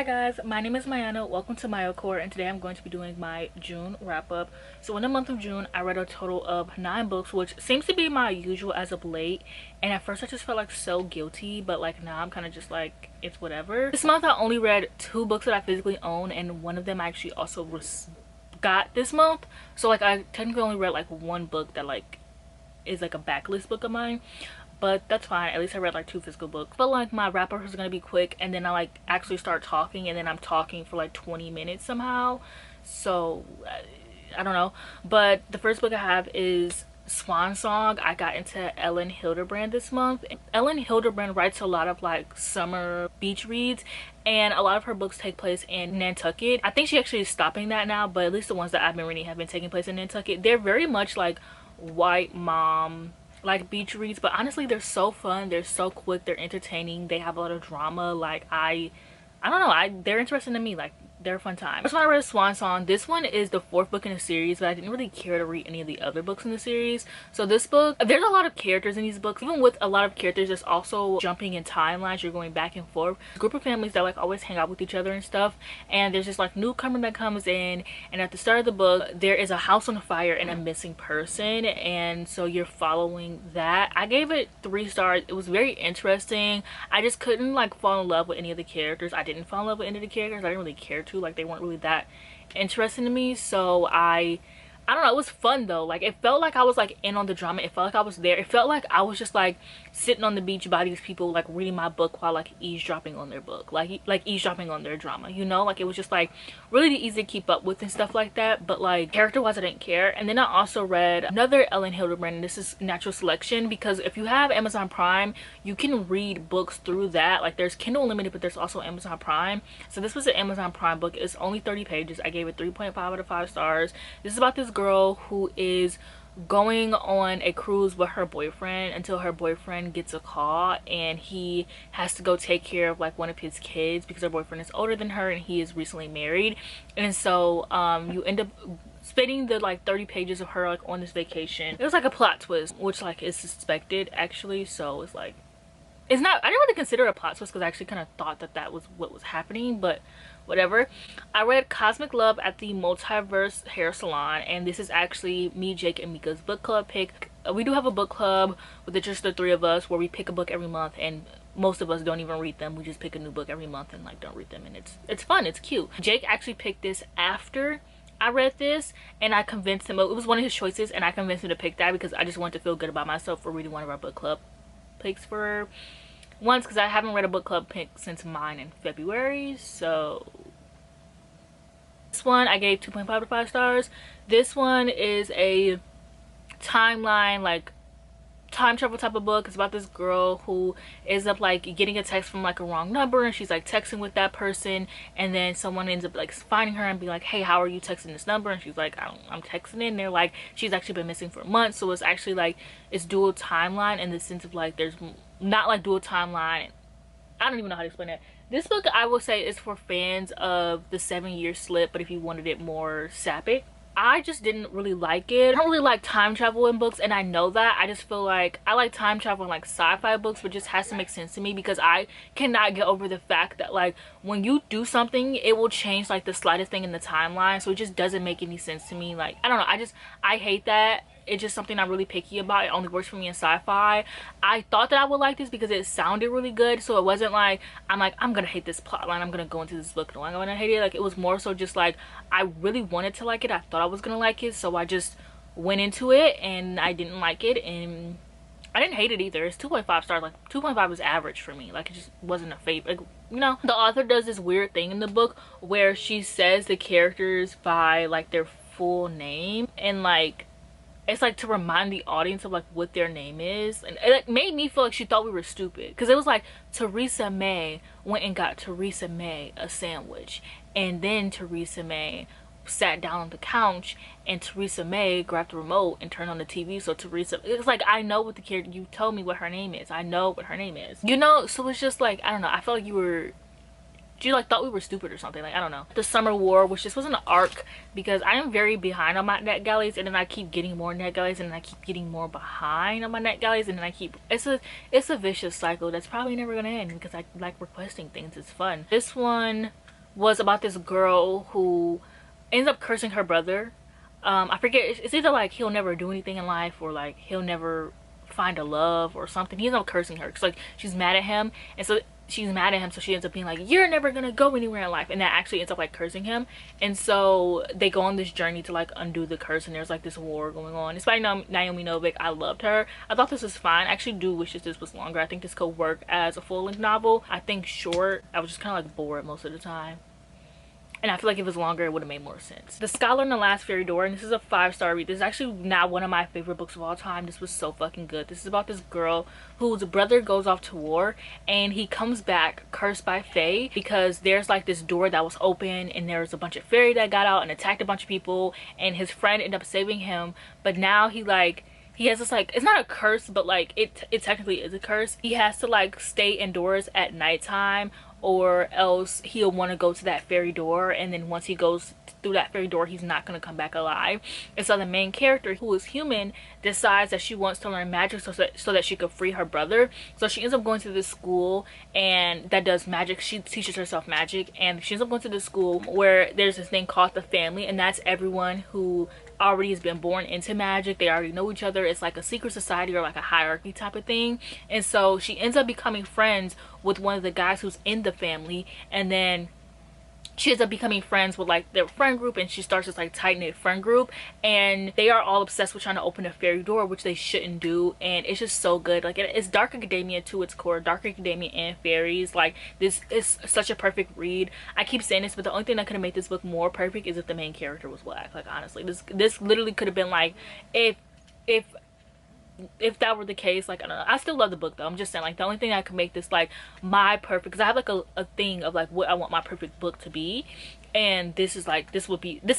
Hi guys, my name is Mayana. Welcome to MyoCore, and today I'm going to be doing my June wrap up. So in the month of June, I read a total of 9 books, which seems to be my usual as of late. And at first I just felt like so guilty, but like now I'm kind of just like, it's whatever. This month I only read 2 books that I physically own, and one of them I actually also got this month. So like I technically only read like 1 book that like is like a backlist book of mine, but that's fine. At least I read like 2 physical books. But like my wrap up is gonna be quick, and then I like actually start talking, and then I'm talking for like 20 minutes somehow. So I don't know. But the first book I have is Swanson. I got into Ellen Hilderbrand this month. Ellen Hilderbrand writes a lot of like summer beach reads, and a lot of her books take place in Nantucket. I think she actually is stopping that now, but at least the ones that I've been reading have been taking place in Nantucket. They're very much like white mom like beach reads, but honestly they're so fun, they're so quick, they're entertaining, they have a lot of drama. Like I don't know, they're interesting to me. Like they're a fun time. First one I read is Swan Song. This one is the 4th book in the series, but I didn't really care to read any of the other books in the series. So this book, there's a lot of characters in these books. Even with a lot of characters, there's also jumping in timelines. You're going back and forth. A group of families that like always hang out with each other and stuff, and there's this like newcomer that comes in, and at the start of the book there is a house on fire and a missing person, and so you're following that. I gave it 3 stars. It was very interesting. I just couldn't like fall in love with any of the characters. I didn't fall in love with any of the characters. I didn't really care to. Like they weren't really that interesting to me. So I don't know, it was fun though. Like it felt like I was like in on the drama. It felt like I was there. It felt like I was just like sitting on the beach by these people, like reading my book while like eavesdropping on their book, like eavesdropping on their drama, you know. Like it was just like really easy to keep up with and stuff like that. But like character wise I didn't care. And then I also read another Ellen Hilderbrand, and this is Natural Selection, because if you have Amazon Prime you can read books through that. Like there's Kindle Unlimited, but there's also Amazon Prime. So this was an Amazon Prime book. It's only 30 pages. I gave it 3.5 out of 5 stars. This is about this girl who is going on a cruise with her boyfriend until her boyfriend gets a call, and he has to go take care of like one of his kids because her boyfriend is older than her and he is recently married. And so you end up spending the like 30 pages of her like on this vacation. It was like a plot twist, which like is suspected actually. So it's like, it's not, I didn't really consider it a plot twist because I actually kind of thought that that was what was happening, but whatever. I read Cosmic Love at the Multiverse Hair Salon, and this is actually me, Jake, and Mika's book club pick. We do have a book club with just the 3 of us where we pick a book every month, and most of us don't even read them. We just pick a new book every month and like don't read them, and it's fun, it's cute. Jake actually picked this after I read this, and I convinced him, it was one of his choices, and I convinced him to pick that because I just wanted to feel good about myself for reading one of our book club picks for once, because I haven't read a book club pick since mine in February. So this one I gave 2.5 to 5 stars. This one is a timeline, like time travel type of book. It's about this girl who ends up like getting a text from like a wrong number, and she's like texting with that person, and then someone ends up like finding her and be like, hey, how are you texting this number? And she's like, I'm texting it. And they're like, she's actually been missing for months. So it's actually like, it's dual timeline in the sense of like, there's not like dual timeline. I don't even know how to explain it. This book I will say is for fans of the 7-Year Slip, but if you wanted it more sapphic. I just didn't really like it. I don't really like time travel in books, and I know that. I just feel like I like time travel in like sci-fi books, but it just has to make sense to me, because I cannot get over the fact that like when you do something it will change like the slightest thing in the timeline. So it just doesn't make any sense to me. Like I don't know, I hate that. It's just something I'm really picky about. It only works for me in sci-fi. I thought that I would like this because it sounded really good, so it wasn't like I'm gonna hate this plotline, I'm gonna go into this book knowing I'm gonna hate it. Like it was more so just like I really wanted to like it. I thought I was gonna like it, so I just went into it, and I didn't like it, and I didn't hate it either. It's 2.5 stars. Like 2.5 is average for me. Like it just wasn't a favorite. Like, you know, the author does this weird thing in the book where she says the characters by like their full name, and like it's like to remind the audience of like what their name is, and it like made me feel like she thought we were stupid, because it was like Theresa May went and got Theresa May a sandwich, and then Theresa May sat down on the couch, and Theresa May grabbed the remote and turned on the TV. So Theresa, it's like I know what the character, you told me what her name is, I know what her name is, you know. So it's just like I don't know, I felt like you like thought we were stupid or something. Like I don't know. The Summer War, which this was an arc, because I am very behind on my net galleys, and then I keep getting more net galleys, and then I keep getting more behind on my net galleys, and then I keep, it's a vicious cycle that's probably never gonna end, because I like requesting things. It's fun. This one was about this girl who ends up cursing her brother. I forget, it's either like he'll never do anything in life, or like he'll never find a love or something. He ends up cursing her because like she's mad at him, and so she's mad at him, so she ends up being like, you're never gonna go anywhere in life, and that actually ends up like cursing him. And so they go on this journey to like undo the curse, and there's like this war going on. It's by Naomi Novik. I loved her. I thought this was fine. I actually do wish that this was longer. I think this could work as a full-length novel. I think short, I was just kind of like bored most of the time. And I feel like if it was longer, it would have made more sense. The Scholar and the Last Fairy Door, and this is a 5-star read. This is actually now one of my favorite books of all time. This was so fucking good. This is about this girl whose brother goes off to war, and he comes back cursed by fae because there's like this door that was open, and there's a bunch of fairy that got out and attacked a bunch of people, and his friend ended up saving him. But now he has this like, it's not a curse, but like it technically is a curse. He has to like stay indoors at nighttime, or else he'll want to go to that fairy door, and then once he goes through that fairy door, he's not going to come back alive. And so the main character, who is human, decides that she wants to learn magic so that she could free her brother. So she ends up going to this school and that does magic. She teaches herself magic, and she ends up going to this school where there's this thing called the family, and that's everyone who already has been born into magic. They already know each other. It's like a secret society or like a hierarchy type of thing. And so she ends up becoming friends with one of the guys who's in the family, and then she ends up becoming friends with like their friend group, and she starts this like tight-knit friend group, and they are all obsessed with trying to open a fairy door, which they shouldn't do. And it's just so good. Like it's dark academia to its core, dark academia and fairies. Like this is such a perfect read. I keep saying this, but the only thing that could have made this book more perfect is if the main character was black. Like honestly, this literally could have been like, if that were the case. Like I don't know, I still love the book though. I'm just saying, like the only thing that could make this like my perfect, because I have like a thing of like what I want my perfect book to be, and this is like, this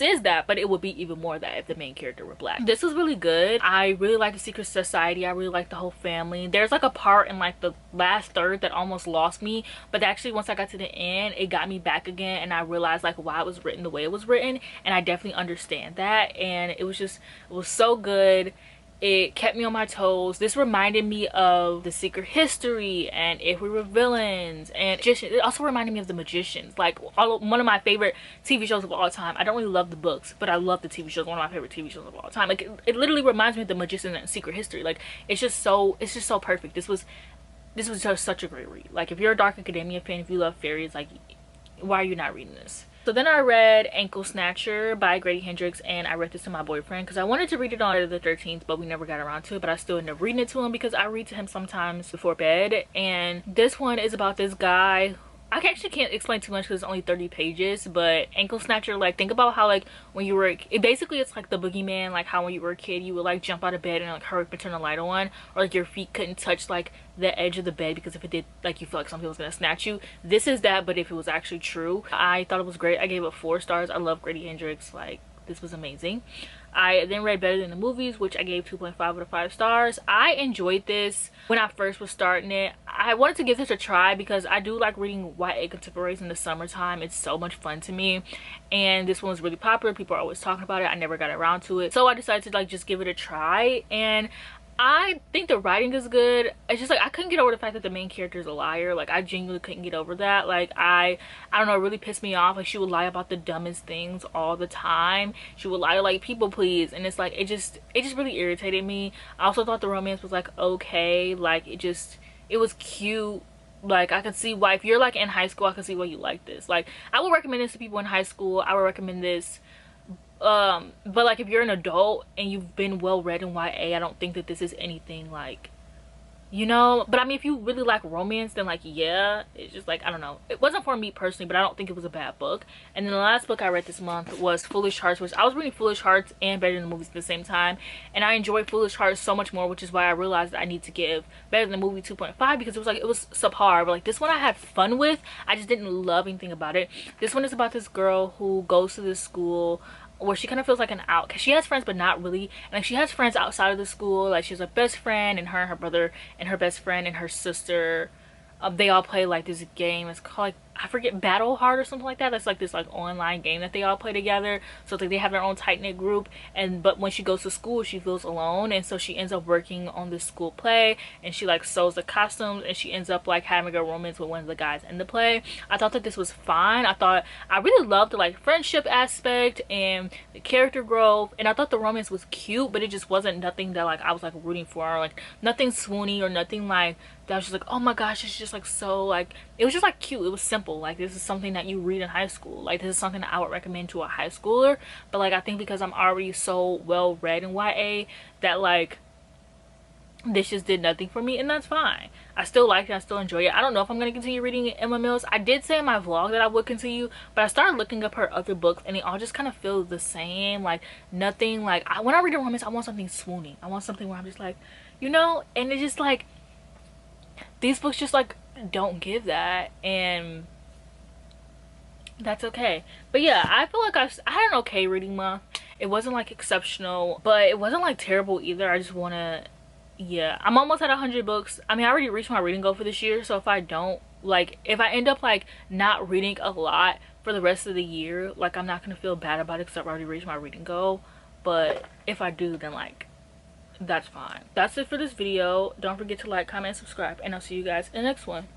is that, but it would be even more that if the main character were black. This was really good. I really like the secret society. I really like the whole family. There's like a part in like the last third that almost lost me, but actually once I got to the end, it got me back again, and I realized like why it was written the way it was written, and I definitely understand that. And it was so good. It kept me on my toes. This reminded me of The Secret History and If We Were Villains, and it also reminded me of The Magicians, like one of my favorite TV shows of all time. I don't really love the books, but I love the TV shows. One of my favorite TV shows of all time. Like it literally reminds me of The Magicians and Secret History. Like it's just so perfect. This was just such a great read. Like if you're a dark academia fan, if you love fairies, like why are you not reading this? So then I read Ankle Snatcher by Grady Hendrix, and I read this to my boyfriend because I wanted to read it on the 13th, but we never got around to it. But I still ended up reading it to him because I read to him sometimes before bed. And this one is about this guy. I actually can't explain too much because it's only 30 pages, but Ankle Snatcher, like think about how like when you were, it's like the boogeyman, like how when you were a kid you would like jump out of bed and like hurry up and turn the light on, or like your feet couldn't touch like the edge of the bed because if it did, like you feel like something was gonna snatch you. This is that, but if it was actually true. I thought it was great. I gave it 4 stars. I love Grady Hendrix. Like this was amazing. I then read Better Than the Movies, which I gave 2.5 out of 5 stars. I enjoyed this when I first was starting it. I wanted to give this a try because I do like reading YA contemporaries in the summertime. It's so much fun to me, and this one was really popular. People are always talking about it. I never got around to it, so I decided to like just give it a try, and I think the writing is good. It's just like I couldn't get over the fact that the main character is a liar. Like I genuinely couldn't get over that. Like I don't know, it really pissed me off. Like she would lie about the dumbest things all the time. She would lie to like people please, and it's like it just really irritated me. I also thought the romance was like okay. Like it was cute. Like I could see why, if you're like in high school, I could see why you like this. Like I would recommend this to people in high school. I would recommend this. But like if you're an adult and you've been well read in YA, I don't think that this is anything like, you know. But I mean, if you really like romance, then like yeah, it's just like I don't know, it wasn't for me personally, but I don't think it was a bad book. And then the last book I read this month was Foolish Hearts, which I was reading Foolish Hearts and Better Than the Movies at the same time, and I enjoyed Foolish Hearts so much more, which is why I realized that I need to give Better Than the Movie 2.5 because it was subpar. But like this one I had fun with. I just didn't love anything about it. This one is about this girl who goes to this school where she kind of feels like an out, because she has friends but not really, and like she has friends outside of the school. Like she has a best friend, and her and her brother and her best friend and her sister, they all play like this game. It's called like, I forget, Battle Heart or something like that. That's like this like online game that they all play together. So it's like they have their own tight-knit group, and but when she goes to school she feels alone, and so she ends up working on this school play, and she like sews the costumes, and she ends up like having a romance with one of the guys in the play. I thought that this was fine. I really loved the like friendship aspect and the character growth, and I thought the romance was cute, but it just wasn't nothing that like I was like rooting for, or like nothing swoony or nothing like that I was just like, oh my gosh, it's just like so like, it was just like cute. It was simple. Like this is something that you read in high school. Like this is something that I would recommend to a high schooler. But like I think because I'm already so well read in YA that like this just did nothing for me, and that's fine. I still like it. I still enjoy it. I don't know if I'm going to continue reading Emma Mills. I did say in my vlog that I would continue, but I started looking up her other books and they all just kind of feel the same. Like nothing like, when I read a romance I want something swoony. I want something where I'm just like, you know, and it's just like these books just like don't give that, and that's okay. But yeah, I feel like I had an okay reading month. It wasn't like exceptional, but it wasn't like terrible either. I just want to, yeah, I'm almost at 100 books. I mean, I already reached my reading goal for this year, so if I don't, like, if I end up like not reading a lot for the rest of the year, like I'm not gonna feel bad about it because I've already reached my reading goal. But if I do, then like that's fine. That's it for this video. Don't forget to like, comment, and subscribe, and I'll see you guys in the next one.